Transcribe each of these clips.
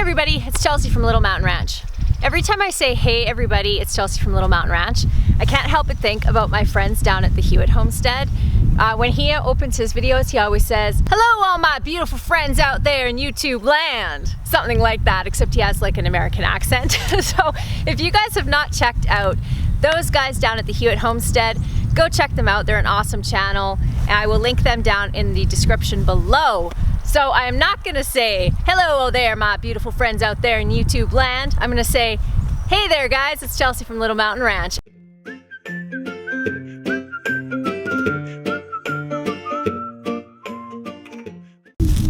everybody, it's Chelsea from Little Mountain Ranch. Every time I say, hey everybody, it's Chelsea from Little Mountain Ranch, I can't help but think about my friends down at the Hewitt homestead. When he opens his videos, he always says, hello all my beautiful friends out there in YouTube land. Something like that, except he has like an American accent. So if you guys have not checked out those guys down at the Hewitt homestead, go check them out. They're an awesome channel, and I will link them down in the description below. So I am not gonna say, hello there my beautiful friends out there in YouTube land. I'm gonna say, hey there guys, it's Chelsea from Little Mountain Ranch.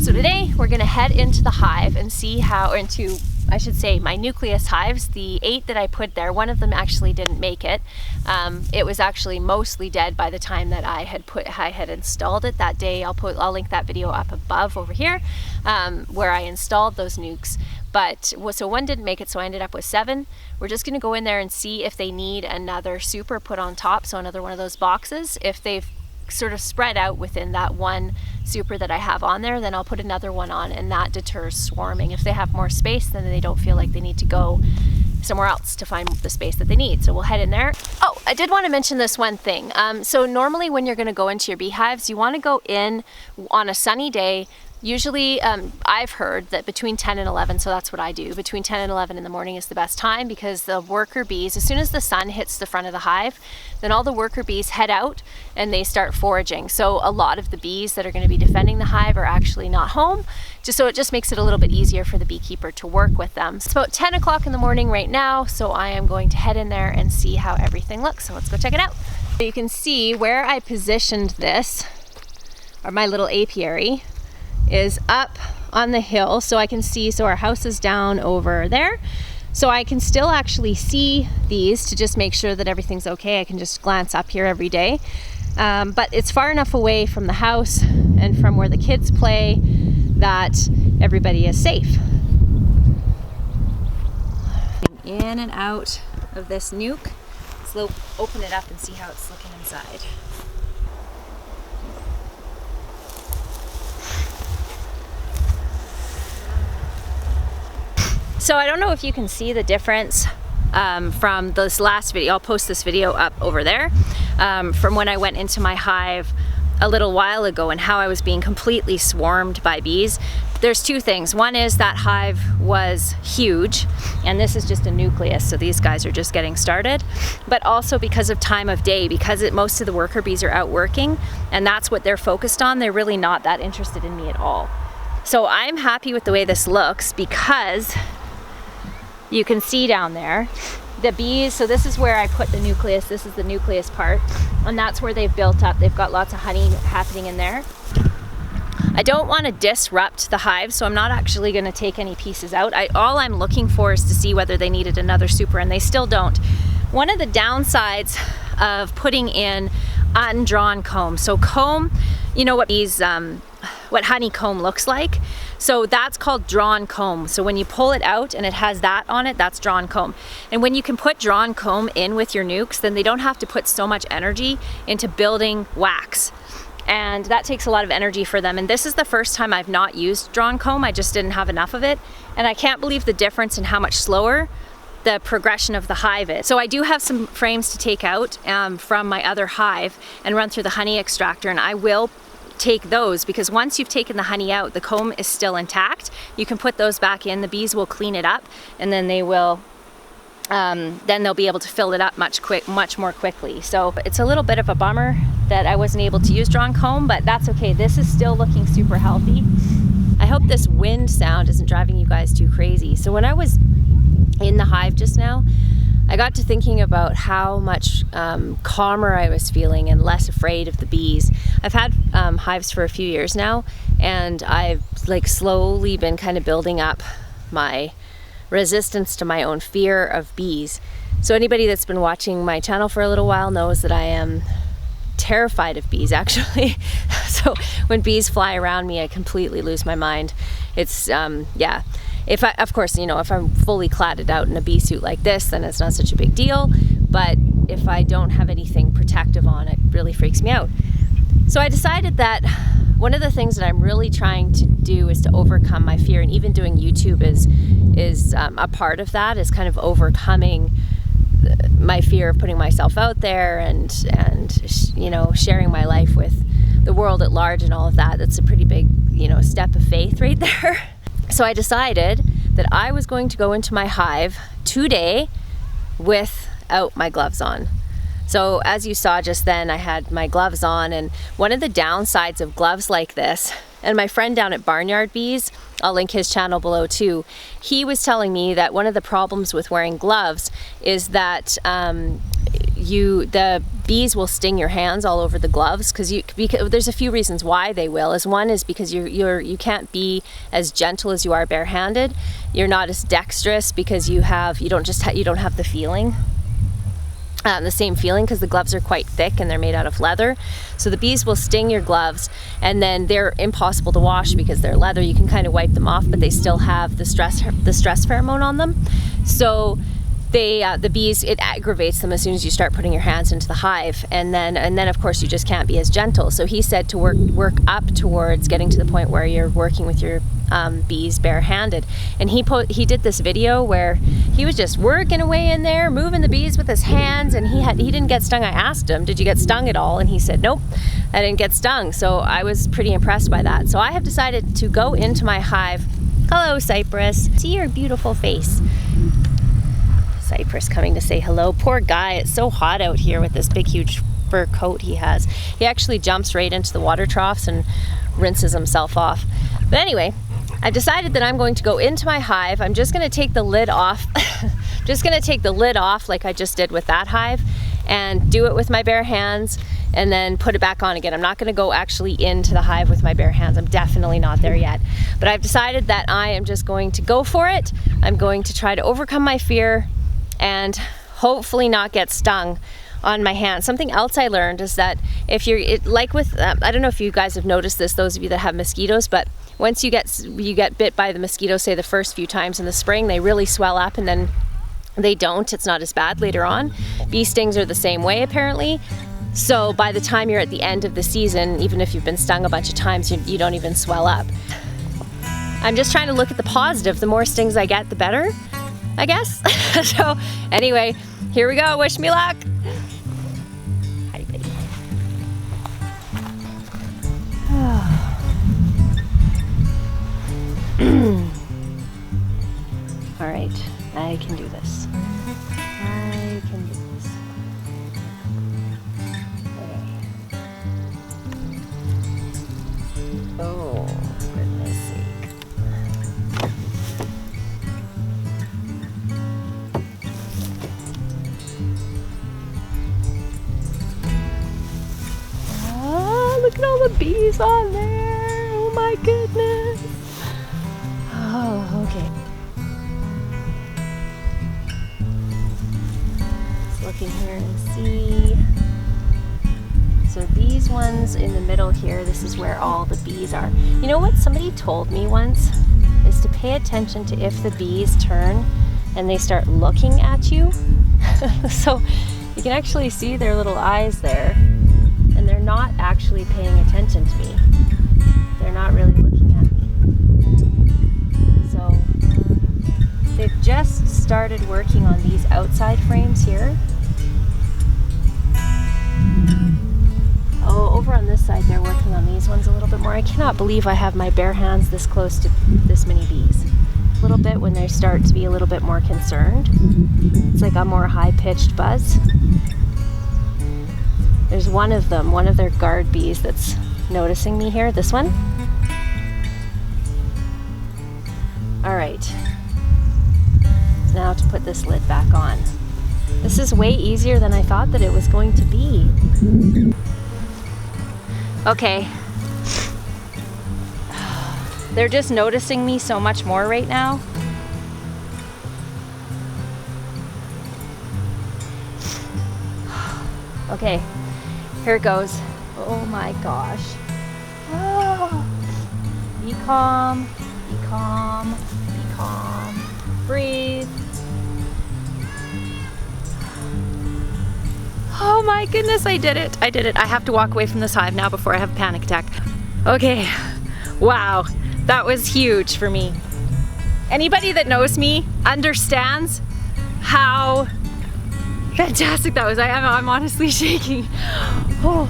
So today we're gonna head into the hive and see how, I should say my nucleus hives, the 8 that I put there. One of them actually didn't make it. It was actually mostly dead by the time that I had installed it that day. I'll link that video up above over here, where I installed those nukes. But so one didn't make it, so I ended up with 7. We're just gonna go in there and see if they need another super put on top, so another one of those boxes. If they've sort of spread out within that one super that I have on there, then I'll put another one on, and that deters swarming. If they have more space, then they don't feel like they need to go somewhere else to find the space that they need. So we'll head in there. Oh, I did want to mention this one thing. So normally when you're going to go into your beehives, you want to go in on a sunny day. Usually, I've heard that between 10 and 11, so that's what I do, between 10 and 11 in the morning is the best time, because the worker bees, as soon as the sun hits the front of the hive, then all the worker bees head out and they start foraging. So a lot of the bees that are going to be defending the hive are actually not home, so it just makes it a little bit easier for the beekeeper to work with them. It's about 10 o'clock in the morning right now, so I am going to head in there and see how everything looks. So let's go check it out. You can see where I positioned this, or my little apiary, is up on the hill, so I can see, so our house is down over there, so I can still actually see these to just make sure that everything's okay. I can just glance up here every day, but it's far enough away from the house and from where the kids play that everybody is safe. In and out of this nuke, so open it up and see how it's looking inside. So I don't know if you can see the difference from this last video. I'll post this video up over there, from when I went into my hive a little while ago and how I was being completely swarmed by bees. There's 2 things. One is that hive was huge, and this is just a nucleus, so these guys are just getting started. But also because of time of day, because most of the worker bees are out working, and that's what they're focused on, they're really not that interested in me at all. So I'm happy with the way this looks, because you can see down there the bees. So this is where I put the nucleus. This is the nucleus part, and that's where they've built up. They've got lots of honey happening in there. I don't want to disrupt the hive, so I'm not actually going to take any pieces out. All I'm looking for is to see whether they needed another super, and they still don't. One of the downsides of putting in undrawn comb, so comb, you know what bees, what honeycomb looks like. So that's called drawn comb. So when you pull it out and it has that on it, that's drawn comb. And when you can put drawn comb in with your nukes, then they don't have to put so much energy into building wax. And that takes a lot of energy for them. And this is the first time I've not used drawn comb. I just didn't have enough of it. And I can't believe the difference in how much slower the progression of the hive is. So I do have some frames to take out from my other hive and run through the honey extractor, and I will take those, because once you've taken the honey out, the comb is still intact. You can put those back in, the bees will clean it up, and then they will then they'll be able to fill it up much more quickly. So it's a little bit of a bummer that I wasn't able to use drawn comb, but that's okay. This is still looking super healthy. I hope this wind sound isn't driving you guys too crazy. So when I was in the hive just now, I got to thinking about how much calmer I was feeling and less afraid of the bees. I've had hives for a few years now, and I've slowly been kind of building up my resistance to my own fear of bees. So anybody that's been watching my channel for a little while knows that I am terrified of bees, actually. So when bees fly around me, I completely lose my mind. It's yeah. Of course, if I'm fully cladded out in a bee suit like this, then it's not such a big deal. But if I don't have anything protective on, it really freaks me out. So I decided that one of the things that I'm really trying to do is to overcome my fear, and even doing YouTube is is a part of that, is kind of overcoming my fear of putting myself out there and you know, sharing my life with the world at large and all of that. That's a pretty big, you know, step of faith right there. So I decided that I was going to go into my hive today without my gloves on. So as you saw just then, I had my gloves on, and one of the downsides of gloves like this, and my friend down at Barnyard Bees, I'll link his channel below too, he was telling me that one of the problems with wearing gloves is that the bees will sting your hands all over the gloves, because there's a few reasons why they will. One is because you can't be as gentle as you are barehanded. You're not as dexterous because you don't have the feeling. The same feeling, because the gloves are quite thick and they're made out of leather. So the bees will sting your gloves, and then they're impossible to wash because they're leather. You can kind of wipe them off, but they still have the stress pheromone on them. So the bees, it aggravates them as soon as you start putting your hands into the hive, and then of course you just can't be as gentle. So he said to work up towards getting to the point where you're working with your bees barehanded. And he did this video where he was just working away in there, moving the bees with his hands, and he didn't get stung. I asked him, did you get stung at all? And he said, nope, I didn't get stung. So I was pretty impressed by that. So I have decided to go into my hive. Hello, Cypress. See your beautiful face. Cypress coming to say hello. Poor guy, it's so hot out here with this big huge fur coat he has. He actually jumps right into the water troughs and rinses himself off. But anyway, I've decided that I'm going to go into my hive. I'm just going to take the lid off. Just going to take the lid off like I just did with that hive, and do it with my bare hands, and then put it back on again. I'm not going to go actually into the hive with my bare hands. I'm definitely not there yet. But I've decided that I am just going to go for it. I'm going to try to overcome my fear and hopefully not get stung on my hand. Something else I learned is that if you're, like with, I don't know if you guys have noticed this, those of you that have mosquitoes, but once you get bit by the mosquito, say the first few times in the spring, they really swell up, and then they don't. It's not as bad later on. Bee stings are the same way apparently. So by the time you're at the end of the season, even if you've been stung a bunch of times, you don't even swell up. I'm just trying to look at the positive. The more stings I get, the better, I guess. So anyway, here we go. Wish me luck. Hi, baby. All right, I can do this. I can do this. Okay. Oh, goodness sake. Look at all the bees on there. Oh my goodness. Oh, okay. Let's look in here and see. So these ones in the middle here, this is where all the bees are. You know what somebody told me once? Is to pay attention to if the bees turn and they start looking at you. So you can actually see their little eyes there. And they're not actually paying attention to me. They're not really looking at me. So they've just started working on these outside frames here. Oh, over on this side they're working on these ones a little bit more. I cannot believe I have my bare hands this close to this many bees. A little bit when they start to be a little bit more concerned. It's like a more high-pitched buzz. There's one of them, one of their guard bees that's noticing me here, this one. All right, now to put this lid back on. This is way easier than I thought that it was going to be. Okay. They're just noticing me so much more right now. Okay. Here it goes. Oh my gosh. Oh. Be calm, be calm, be calm. Breathe. Oh my goodness, I did it. I did it. I have to walk away from this hive now before I have a panic attack. Okay. Wow. That was huge for me. Anybody that knows me understands how fantastic that was. I'm honestly shaking. Oh.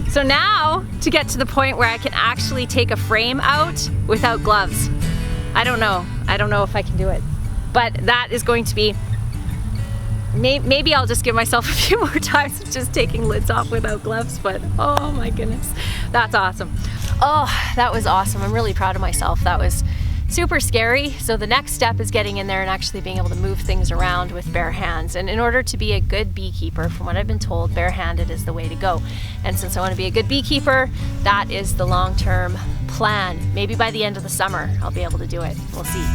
So now to get to the point where I can actually take a frame out without gloves. I don't know if I can do it, but that is going to be, maybe I'll just give myself a few more times of just taking lids off without gloves, but oh my goodness, that's awesome. Oh, that was awesome. I'm really proud of myself. That was super scary. So the next step is getting in there and actually being able to move things around with bare hands. And in order to be a good beekeeper, from what I've been told, barehanded is the way to go. And since I want to be a good beekeeper, that is the long-term plan. Maybe by the end of the summer, I'll be able to do it. We'll see.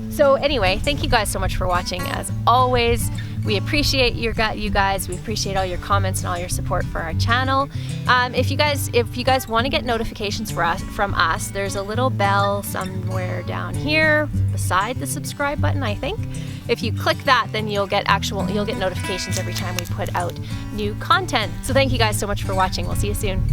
So anyway, thank you guys so much for watching. As always, we appreciate you guys. We appreciate all your comments and all your support for our channel. If you guys want to get notifications from us, there's a little bell somewhere down here beside the subscribe button, I think. If you click that, then you'll get notifications every time we put out new content. So thank you guys so much for watching. We'll see you soon.